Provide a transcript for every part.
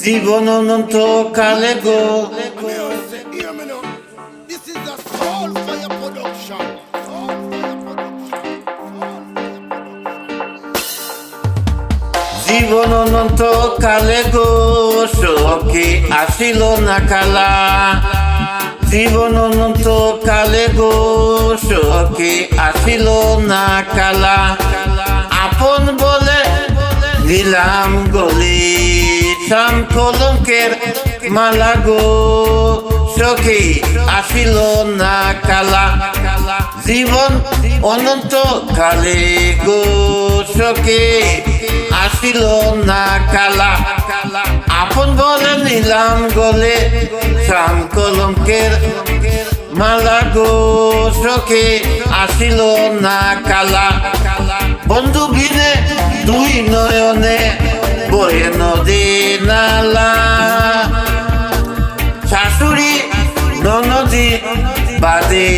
জীবন অনন্ত কালে গো। This is a soul fire production. জীবন অনন্ত কালে গো, সখী আসিল না কালা। জীবন অনন্ত কালে গো, সখী আসিল না কালা। আপন বলে দিলাম গলি, শাম কলঙ্কের মালা গো, সখী আসিল না কালা। জীবন অনন্ত কালে গো, সখী আসিল না কালা। আপন বলে নিলাম গলে, শাম কলঙ্কের মালা গো, সখী আসিল না কালা। বন্ধু বিনে দুই নয়নে বয়ে নদী নালা, শাশুড়ি ননদী বাদে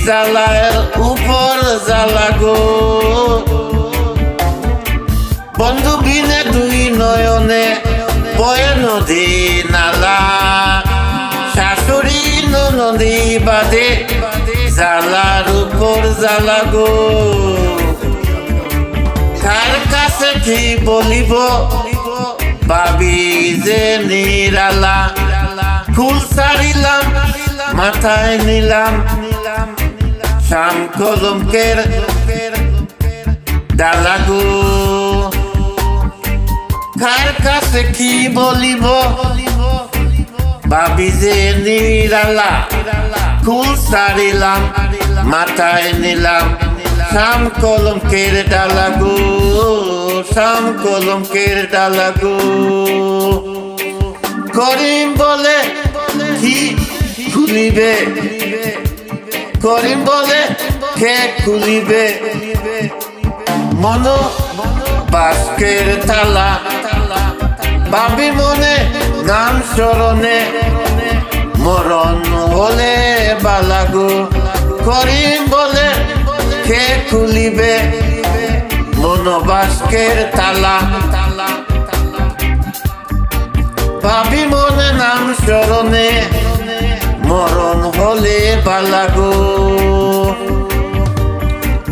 জ্বালার উপর জ্বালা গো। বন্ধু বিনে দুই নয়নে বয়ে নদী নালা, শাশুড়ি ননদী বাদে জ্বালার উপর জ্বালা গো। কার কাছে কি বলিব ভাবি যে নিরালা, ফুল ছাড়িলাম মাথায় নিলাম, শাম কলঙ্কের ডালা গো। কার কাছে কি বলিব ভাবি যে নিরালা, ফুল ছাড়িলাম মাথায় নিলাম, শাম কলঙ্কের ডালা গো, শাম কলঙ্কের ডালা গো। করিম বলে কি খুলিবে, করিম বলে কে খুলিবে, মন বাস্কের তালা। ভাবি মনে নাম স্মরণে মরণ হলে বালা গো। করিম বলে কে খুলিবে মন বাস্কের তালা। ভাবি মনে নাম স্মরণে মরণ হলে বালা গো।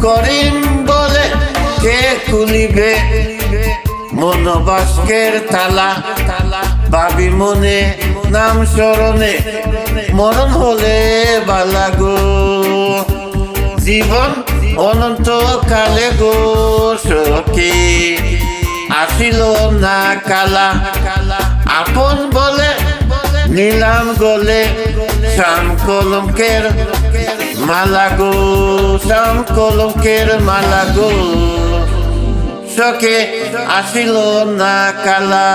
করিম বলে কে খুলিবে মন বাস্কের তালা। ভাবি মনে নাম স্মরণে মরণ হলে বালা গো। জীবন অনন্ত কালে গো, সখী আসিল না কালা। আপন বলে নিলাম গলে, শাম কলঙ্কের মালা গো, শাম কলঙ্কের মালা গো, সখী আসিল না কালা।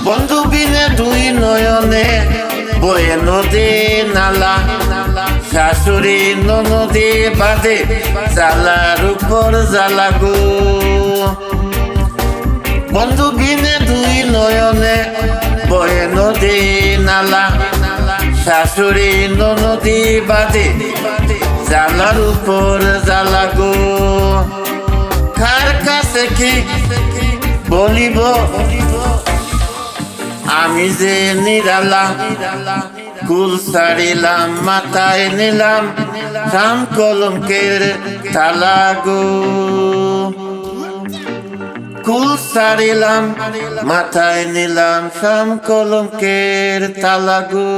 বন্ধু বিনে দুই নয়নে বয়ে নদী নালা, শাশুড়ি ননদী বাদে জ্বালার উপর জ্বালা গো। বন্ধু বিনে দুই নয়নে বয়ে নদী নালা, শাশুড়ি ননদী বাদে জ্বালার উপর জ্বালা গো। কার কাছে কি বলিব আমি যে নিরালা, কুল ছাড়িলাম মাথায় নিলাম, শাম কলঙ্কের তালা গো। কুল ছাড়িলাম মাথায় নিলাম, শাম কলঙ্কের তালা গো।